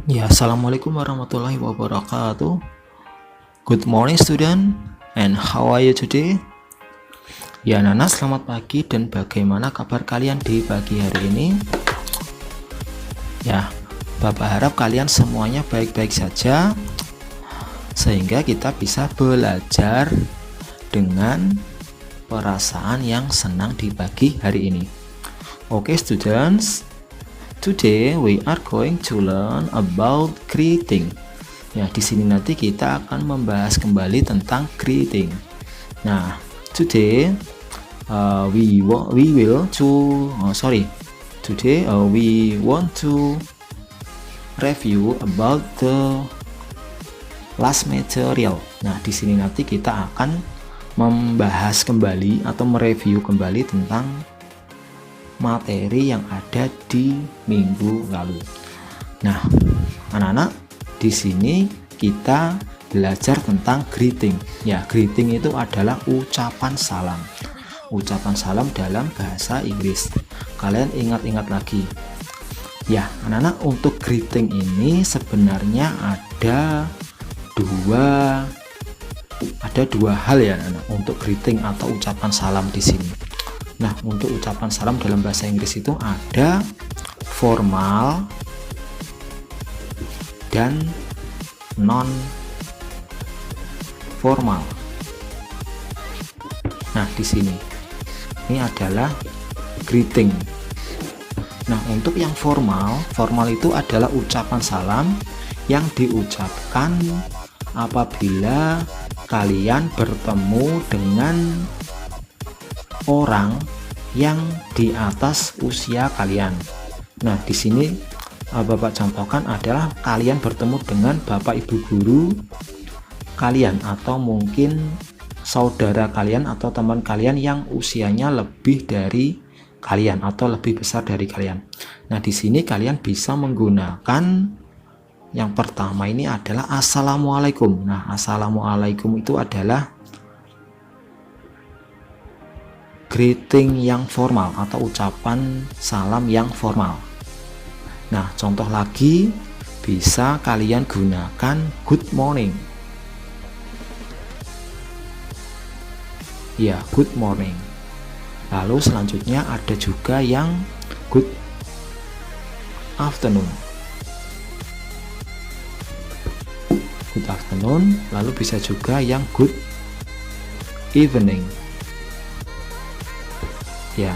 Ya, assalamualaikum warahmatullahi wabarakatuh. Good morning, student, and how are you today? Ya, Nana, selamat pagi dan bagaimana kabar kalian di pagi hari ini? Ya, Bapak harap kalian semuanya baik-baik saja, sehingga kita bisa belajar dengan perasaan yang senang di pagi hari ini. Oke, students. Today we are going to learn about greeting. Ya, di sini nanti kita akan membahas kembali tentang greeting. Nah, today we want to review about the last material. Nah, di sini nanti kita akan membahas kembali atau mereview kembali tentang materi yang ada di minggu lalu. Nah, anak-anak, di sini kita belajar tentang greeting. Ya, greeting itu adalah ucapan salam. Ucapan salam dalam bahasa Inggris. Kalian ingat-ingat lagi. Ya, anak-anak, untuk greeting ini sebenarnya ada dua hal ya, anak, untuk greeting atau ucapan salam di sini. Nah, untuk ucapan salam dalam bahasa Inggris itu ada formal dan non formal. Nah, di sini ini adalah greeting. Nah, untuk yang formal itu adalah ucapan salam yang diucapkan apabila kalian bertemu dengan orang yang di atas usia kalian. Nah, di sini Bapak contohkan adalah kalian bertemu dengan Bapak Ibu guru kalian, atau mungkin saudara kalian atau teman kalian yang usianya lebih dari kalian atau lebih besar dari kalian. Nah, di sini kalian bisa menggunakan yang pertama ini adalah assalamualaikum. Nah, assalamualaikum itu adalah greeting yang formal atau ucapan salam yang formal. Nah, contoh lagi bisa kalian gunakan good morning. Ya, good morning. Lalu selanjutnya ada juga yang good afternoon. Good afternoon, lalu bisa juga yang good evening. Ya,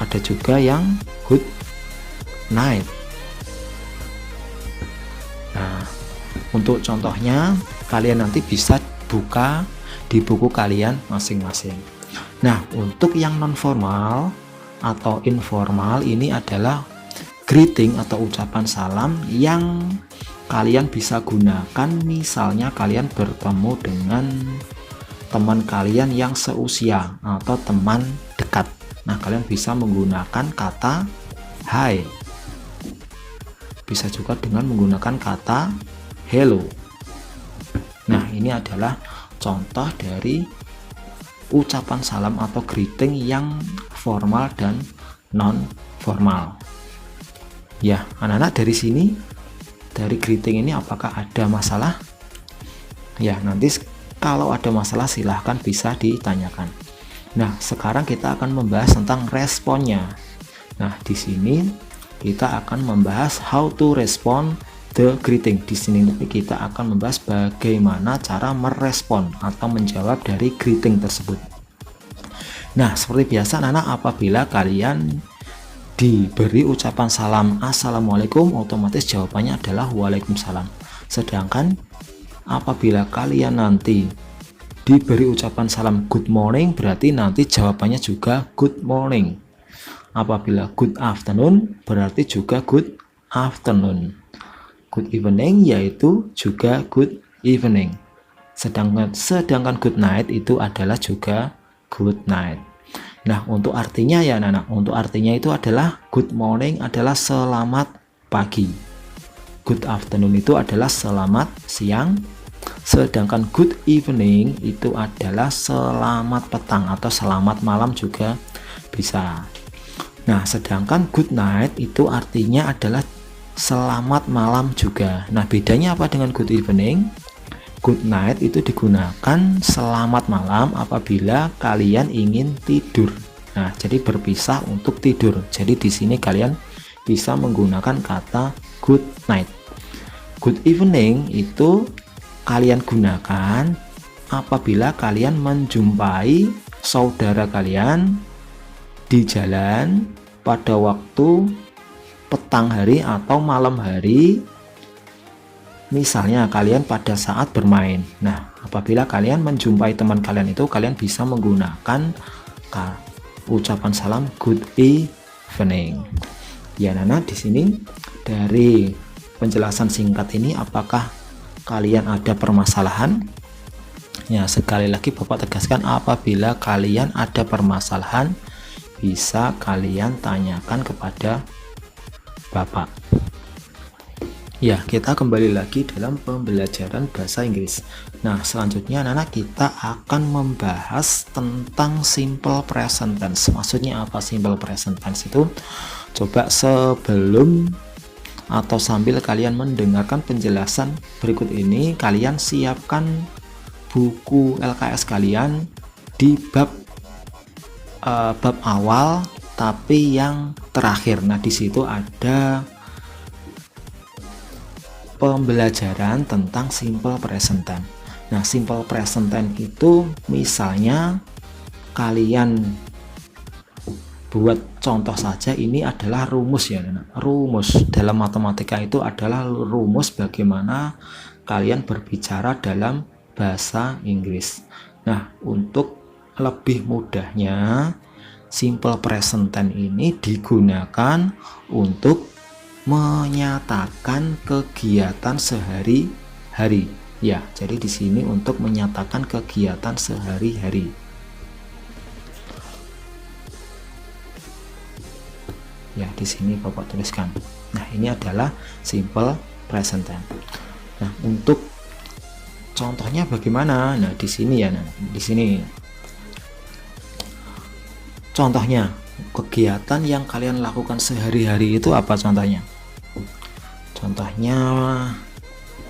ada juga yang good night. Nah, untuk contohnya kalian nanti bisa buka di buku kalian masing-masing. Nah, untuk yang non formal atau informal ini adalah greeting atau ucapan salam yang kalian bisa gunakan misalnya kalian bertemu dengan teman kalian yang seusia atau teman dekat. Nah, kalian bisa menggunakan kata hi. Bisa juga dengan menggunakan kata hello. Nah, ini adalah contoh dari ucapan salam atau greeting yang formal dan non formal. Ya, anak-anak, dari sini, dari greeting ini apakah ada masalah? Ya, nanti kalau ada masalah silahkan bisa ditanyakan. Nah, sekarang kita akan membahas tentang responnya. Nah, di sini kita akan membahas how to respond the greeting. Di sini nanti kita akan membahas bagaimana cara merespon atau menjawab dari greeting tersebut. Nah, seperti biasa anak-anak, apabila kalian diberi ucapan salam assalamualaikum, otomatis jawabannya adalah waalaikumsalam. Sedangkan apabila kalian nanti diberi ucapan salam good morning, berarti nanti jawabannya juga good morning. Apabila good afternoon, berarti juga good afternoon. Good evening yaitu juga good evening. Sedangkan good night itu adalah juga good night. Nah, untuk artinya ya anak-anak, untuk artinya itu adalah good morning adalah selamat pagi. Good afternoon itu adalah selamat siang. Sedangkan good evening itu adalah selamat petang atau selamat malam juga bisa. Nah, sedangkan good night itu artinya adalah selamat malam juga. Nah, bedanya apa dengan good evening? Good night itu digunakan selamat malam apabila kalian ingin tidur. Nah, jadi berpisah untuk tidur. Jadi di sini kalian bisa menggunakan kata good night. Good evening itu kalian gunakan apabila kalian menjumpai saudara kalian di jalan pada waktu petang hari atau malam hari, misalnya kalian pada saat bermain. Nah, apabila kalian menjumpai teman kalian itu, kalian bisa menggunakan ucapan salam good evening. Ya, Nana, di sini dari penjelasan singkat ini apakah kalian ada permasalahan? Ya, sekali lagi Bapak tegaskan, apabila kalian ada permasalahan bisa kalian tanyakan kepada Bapak. Ya, kita kembali lagi dalam pembelajaran bahasa Inggris. Nah, selanjutnya anak-anak kita akan membahas tentang simple present tense. Maksudnya apa simple present tense itu? Coba sebelum atau sambil kalian mendengarkan penjelasan berikut ini, kalian siapkan buku LKS kalian di bab awal tapi yang terakhir. Nah, di situ ada pembelajaran tentang simple present tense. Nah, simple present tense itu misalnya kalian buat contoh saja, ini adalah rumus ya. Rumus dalam matematika itu adalah rumus bagaimana kalian berbicara dalam bahasa Inggris. Nah, untuk lebih mudahnya simple present tense ini digunakan untuk menyatakan kegiatan sehari-hari. Ya, jadi di sini untuk menyatakan kegiatan sehari-hari. Ya, di sini Bapak tuliskan. Nah, ini adalah simple present tense. Nah, untuk contohnya bagaimana? Nah, di sini ya, di sini. Contohnya, kegiatan yang kalian lakukan sehari-hari itu apa contohnya? Contohnya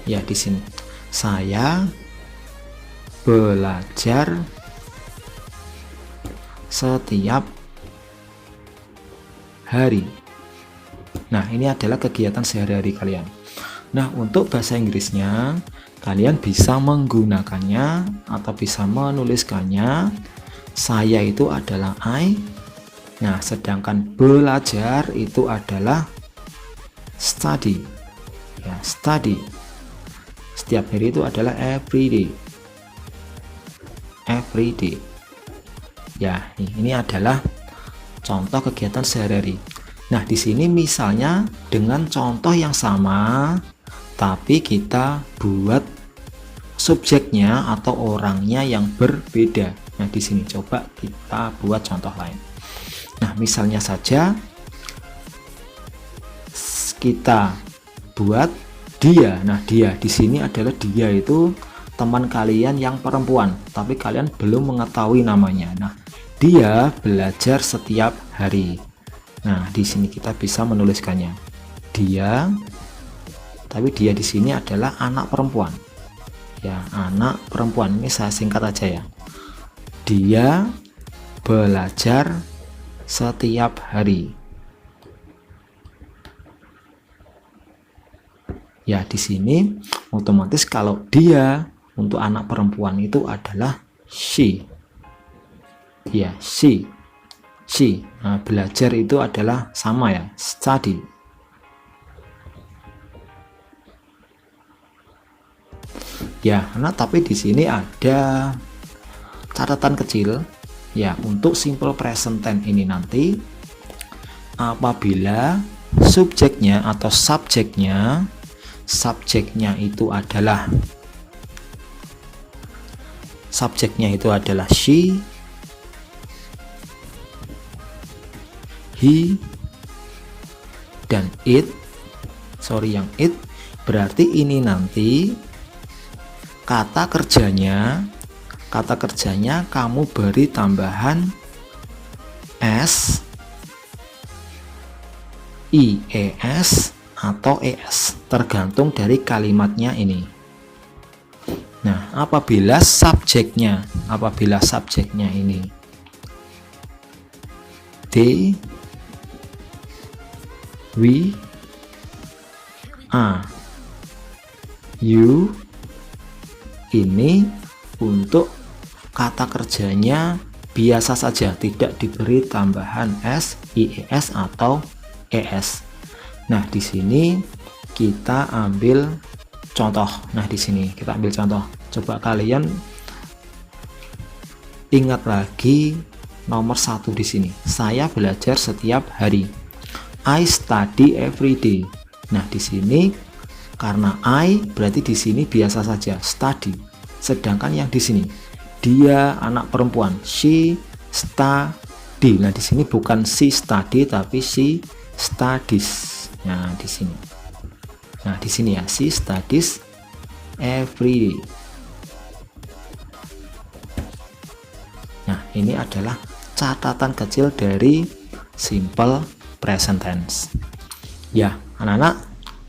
ya di sini. Saya belajar setiap hari. Nah, ini adalah kegiatan sehari-hari kalian. Nah, untuk bahasa Inggrisnya kalian bisa menggunakannya atau bisa menuliskannya. Saya itu adalah I. Nah, sedangkan belajar itu adalah study. Ya, study. Setiap hari itu adalah every day. Every day. Ya, ini adalah contoh kegiatan sehari-hari. Nah, di sini misalnya dengan contoh yang sama, tapi kita buat subjeknya atau orangnya yang berbeda. Nah, di sini coba kita buat contoh lain. Nah, misalnya saja kita buat dia. Nah, dia di sini adalah dia itu teman kalian yang perempuan, tapi kalian belum mengetahui namanya. Nah, dia belajar setiap hari. Nah, di sini kita bisa menuliskannya. Dia, tapi dia di sini adalah anak perempuan. Ya, anak perempuan. Ini saya singkat aja ya. Dia belajar setiap hari. Ya, di sini otomatis kalau dia untuk anak perempuan itu adalah she. Ya, she. Nah, belajar itu adalah sama ya, study. Ya, nah tapi di sini ada catatan kecil ya, untuk simple present tense ini nanti apabila subjeknya atau subjeknya itu adalah she, he, dan it. Yang it berarti ini nanti kata kerjanya kamu beri tambahan s, ies, atau es, tergantung dari kalimatnya ini. Nah, apabila subjeknya ini they, we, are, you, ini untuk kata kerjanya biasa saja, tidak diberi tambahan s, ies atau es. Nah, di sini kita ambil contoh. Nah, di sini kita ambil contoh. Coba kalian ingat lagi nomor 1 di sini. Saya belajar setiap hari. I study every day. Nah, di sini karena I berarti di sini biasa saja, study. Sedangkan yang di sini dia anak perempuan, she study. Nah, di sini bukan she study tapi she studies. Nah, di sini. Nah, di sini ya, she studies every day. Nah, ini adalah catatan kecil dari simple present tense. Ya, anak-anak,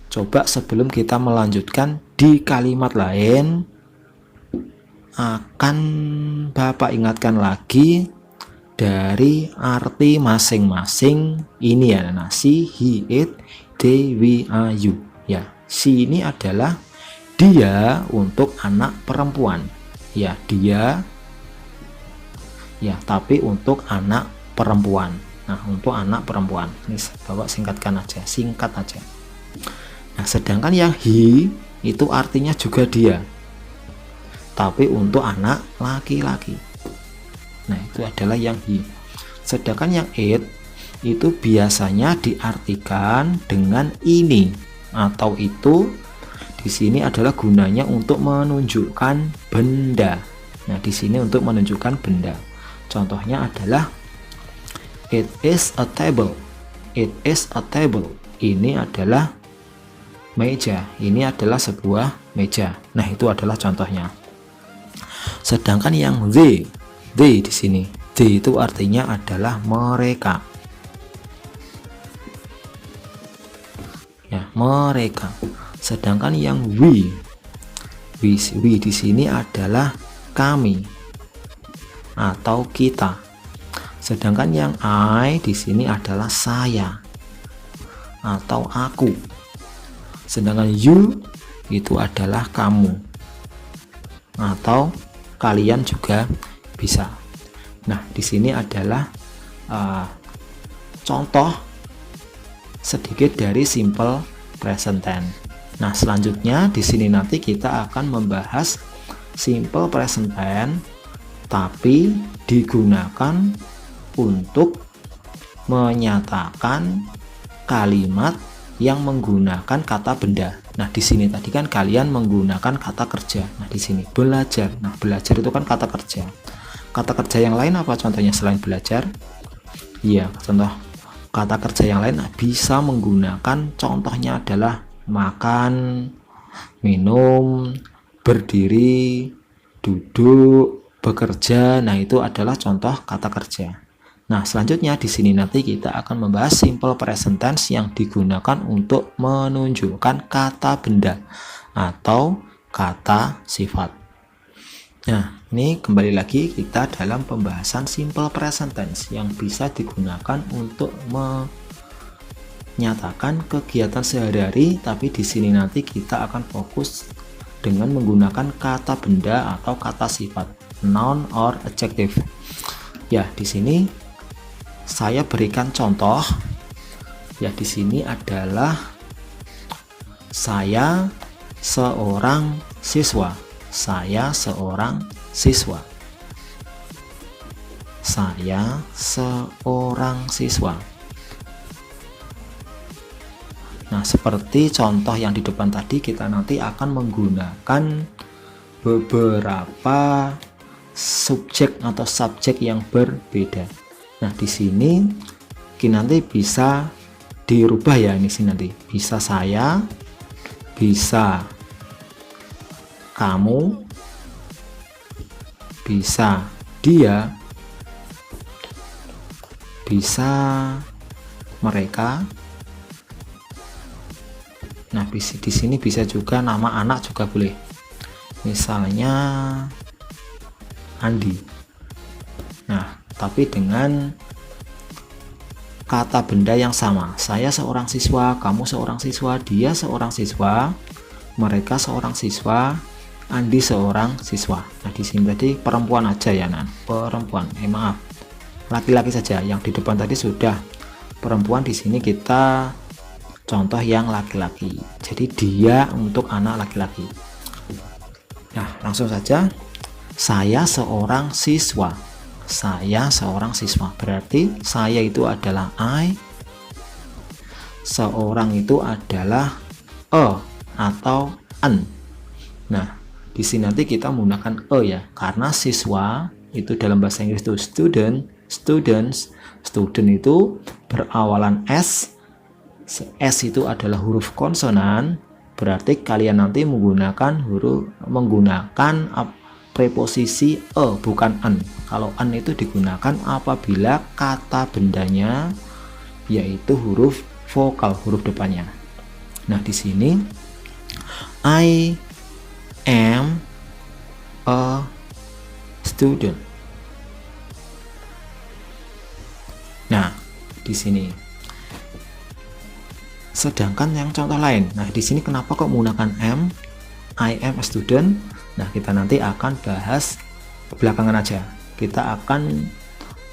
coba sebelum kita melanjutkan di kalimat lain, akan Bapak ingatkan lagi dari arti masing-masing ini ya. Nah, she, he, it, they, we, are, you. Ya, she ini adalah dia untuk anak perempuan. Ya, dia. Ya, tapi untuk anak perempuan. Nah, untuk anak perempuan. Ini Bapak singkatkan aja, singkat aja. Nah, sedangkan yang he itu artinya juga dia, tapi untuk anak laki-laki. Nah, itu adalah yang he. Sedangkan yang it itu biasanya diartikan dengan ini atau itu. Di sini adalah gunanya untuk menunjukkan benda. Nah, di sini untuk menunjukkan benda. Contohnya adalah it is a table. It is a table. Ini adalah meja. Ini adalah sebuah meja. Nah, itu adalah contohnya. Sedangkan yang they di sini, they itu artinya adalah mereka. Ya, mereka. Sedangkan yang we di sini adalah kami atau kita. Sedangkan yang I di sini adalah saya atau aku. Sedangkan you itu adalah kamu atau kalian juga bisa. Nah, di sini adalah contoh sedikit dari simple present tense. Nah, selanjutnya di sini nanti kita akan membahas simple present tense tapi digunakan untuk menyatakan kalimat yang menggunakan kata benda. Nah, di sini tadi kan kalian menggunakan kata kerja. Nah, di sini belajar. Nah, belajar itu kan kata kerja. Kata kerja yang lain apa contohnya selain belajar? Iya, contoh kata kerja yang lain bisa menggunakan, contohnya adalah makan, minum, berdiri, duduk, bekerja. Nah, itu adalah contoh kata kerja. Nah, selanjutnya di sini nanti kita akan membahas simple present tense yang digunakan untuk menunjukkan kata benda atau kata sifat. Nah, ini kembali lagi kita dalam pembahasan simple present tense yang bisa digunakan untuk menyatakan kegiatan sehari-hari, tapi di sini nanti kita akan fokus dengan menggunakan kata benda atau kata sifat, noun or adjective. Ya, di sini saya berikan contoh. Ya, di sini adalah saya seorang siswa. Saya seorang siswa. Saya seorang siswa. Nah, seperti contoh yang di depan tadi, kita nanti akan menggunakan beberapa subjek atau subjek yang berbeda. Nah, di sini kita nanti bisa dirubah ya, ini sini nanti bisa saya, bisa kamu, bisa dia, bisa mereka, Nah, di sini bisa juga nama anak juga boleh. Misalnya Andi. Nah, tapi dengan kata benda yang sama. Saya seorang siswa, kamu seorang siswa, dia seorang siswa, mereka seorang siswa, Andi seorang siswa. Nah, di sini tadi perempuan aja ya, Nan. Perempuan. Maaf. Laki-laki saja. Yang di depan tadi sudah perempuan, di sini kita contoh yang laki-laki. Jadi dia untuk anak laki-laki. Nah, langsung saja. Saya seorang siswa. Saya seorang siswa. Berarti saya itu adalah I. Seorang itu adalah a atau an. Nah, di sini nanti kita menggunakan ya, karena siswa itu dalam bahasa Inggris itu student, students. Student itu berawalan S. S itu adalah huruf konsonan, berarti kalian nanti menggunakan preposisi bukan an. Kalau an itu digunakan apabila kata bendanya yaitu huruf vokal, huruf depannya. Nah, di sini I am a student. Nah, di sini. Sedangkan yang contoh lain. Nah, di sini kenapa kok menggunakan am? I am a student. Nah, kita nanti akan bahas belakangan aja. Kita akan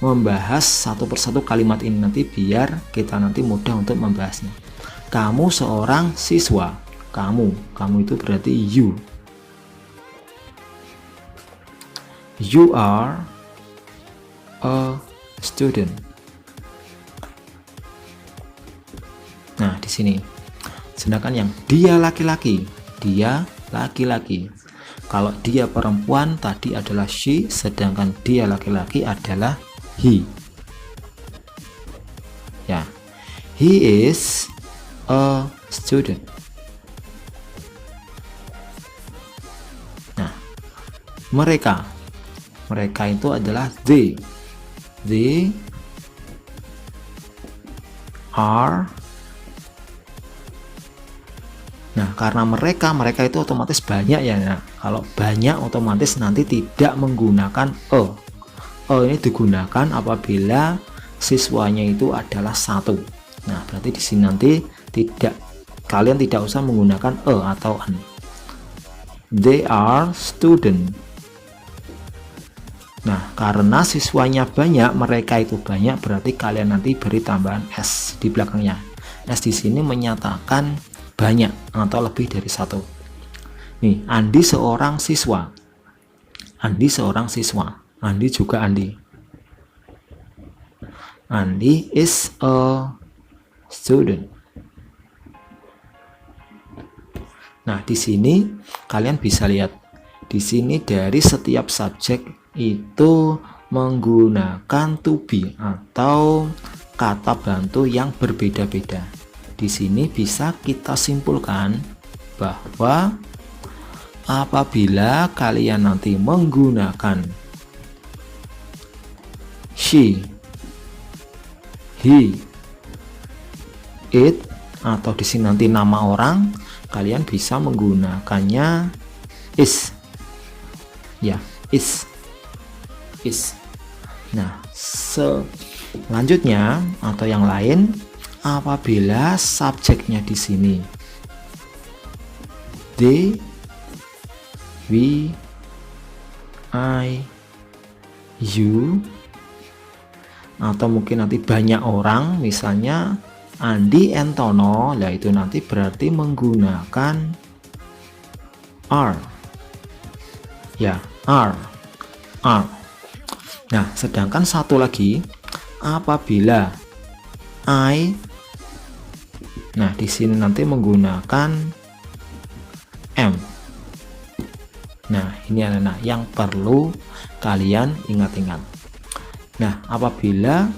membahas satu persatu kalimat ini nanti biar kita nanti mudah untuk membahasnya. Kamu seorang siswa. Kamu itu berarti you. You are a student. Nah, di sini. Sedangkan yang dia laki-laki, Kalau dia perempuan tadi adalah she, sedangkan dia laki-laki adalah he. Ya. He is a student. Nah, mereka itu adalah they. They are. Nah, karena mereka itu otomatis banyak ya. Nah, kalau banyak otomatis nanti tidak menggunakan ini digunakan apabila siswanya itu adalah satu. Nah, berarti di sini nanti kalian tidak usah menggunakan atau an. They are student. Nah, karena siswanya banyak, mereka itu banyak, berarti kalian nanti beri tambahan s di belakangnya. S di sini menyatakan banyak atau lebih dari satu. Nih, Andi seorang siswa. Andi seorang siswa. Andi juga Andi. Andi is a student. Nah, di sini kalian bisa lihat. Di sini dari setiap subjek itu menggunakan to be atau kata bantu yang berbeda-beda. Di sini bisa kita simpulkan bahwa apabila kalian nanti menggunakan she, he, it, atau di sini nanti nama orang, kalian bisa menggunakannya is. Ya, is. Nah, selanjutnya atau yang lain, apabila subjeknya di sini they, we, I, you, atau mungkin nanti banyak orang, misalnya Andi Entono, lah itu nanti berarti menggunakan are. Ya, are. Nah, sedangkan satu lagi apabila I, nah di sini nanti menggunakan am. Nah, ini adalah yang perlu kalian ingat-ingat. Nah, apabila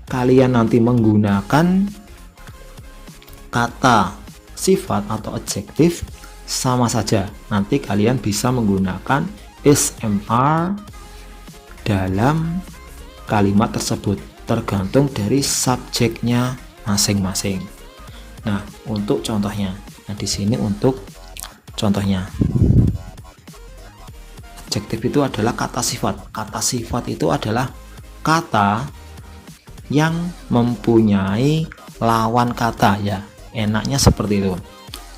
kalian nanti menggunakan kata sifat atau adjektif, sama saja. Nanti kalian bisa menggunakan is/am dalam kalimat tersebut, tergantung dari subjeknya masing-masing. Nah, untuk contohnya. Nah, di sini untuk contohnya. Adjektif itu adalah kata sifat. Kata sifat itu adalah kata yang mempunyai lawan kata ya. Enaknya seperti itu.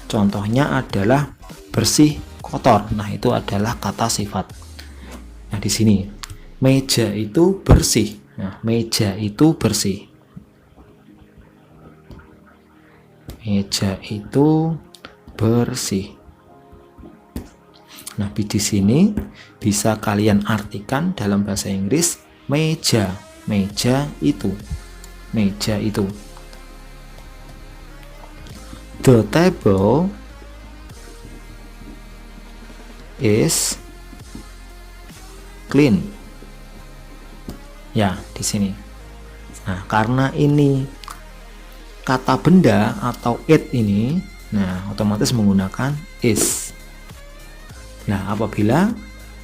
Contohnya adalah bersih, kotor. Nah, itu adalah kata sifat. Nah, di sini meja itu bersih. Nah, meja itu bersih. Meja itu bersih. Nah, di sini bisa kalian artikan dalam bahasa Inggris meja. Meja itu. Meja itu. The table is clean. Ya, di sini. Nah, karena ini kata benda atau it ini, nah otomatis menggunakan is. Nah, apabila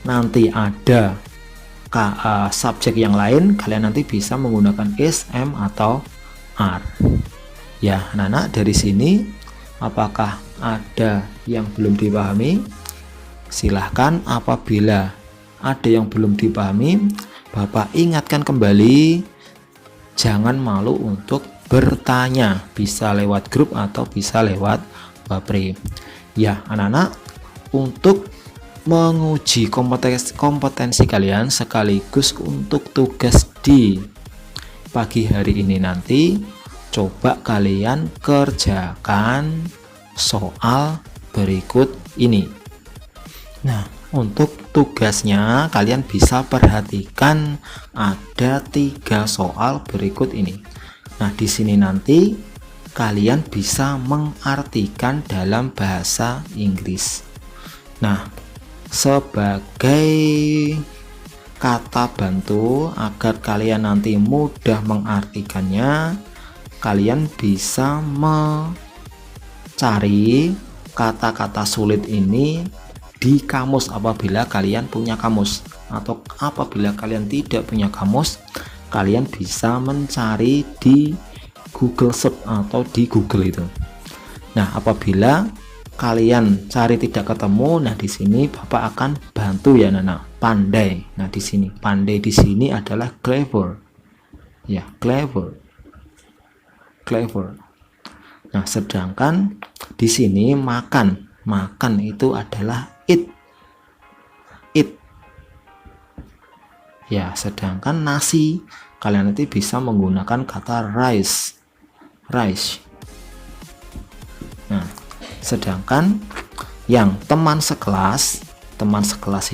nanti ada subjek yang lain, kalian nanti bisa menggunakan is, am, atau are. Ya, anak-anak, dari sini apakah ada yang belum dipahami? Silahkan, apabila ada yang belum dipahami, Bapak ingatkan kembali, jangan malu untuk bertanya, bisa lewat grup atau bisa lewat Bapri. Ya, anak-anak, untuk menguji kompetensi kalian sekaligus untuk tugas di pagi hari ini nanti, coba kalian kerjakan soal berikut ini. Nah, untuk tugasnya kalian bisa perhatikan ada 3 soal berikut ini. Nah, di sini nanti kalian bisa mengartikan dalam bahasa Inggris. Nah, sebagai kata bantu agar kalian nanti mudah mengartikannya, kalian bisa mencari kata-kata sulit ini di kamus apabila kalian punya kamus, atau apabila kalian tidak punya kamus, kalian bisa mencari di Google Search atau di Google itu. Nah, apabila kalian cari tidak ketemu, nah di sini Bapak akan bantu ya, Nana. Pandai. Nah, di sini pandai di sini adalah clever. Ya, clever. Clever. Nah, sedangkan di sini makan. Makan itu adalah eat. Eat. Ya, sedangkan nasi kalian nanti bisa menggunakan kata rice. Rice. Nah, sedangkan yang teman sekelas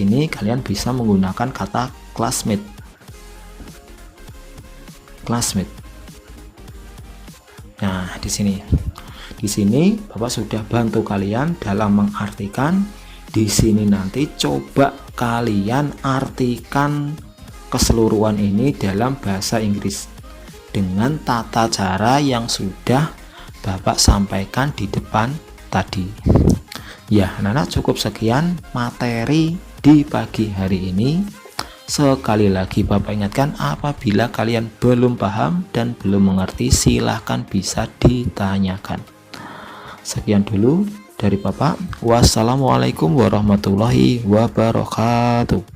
ini kalian bisa menggunakan kata classmate. Classmate. Nah, di sini Bapak sudah bantu kalian dalam mengartikan. Di sini nanti coba kalian artikan keseluruhan ini dalam bahasa Inggris dengan tata cara yang sudah Bapak sampaikan di depan tadi. Ya, anak-anak, cukup sekian materi di pagi hari ini. Sekali lagi Bapak ingatkan, apabila kalian belum paham dan belum mengerti, silahkan bisa ditanyakan. Sekian dulu dari Bapak. Wassalamualaikum warahmatullahi wabarakatuh.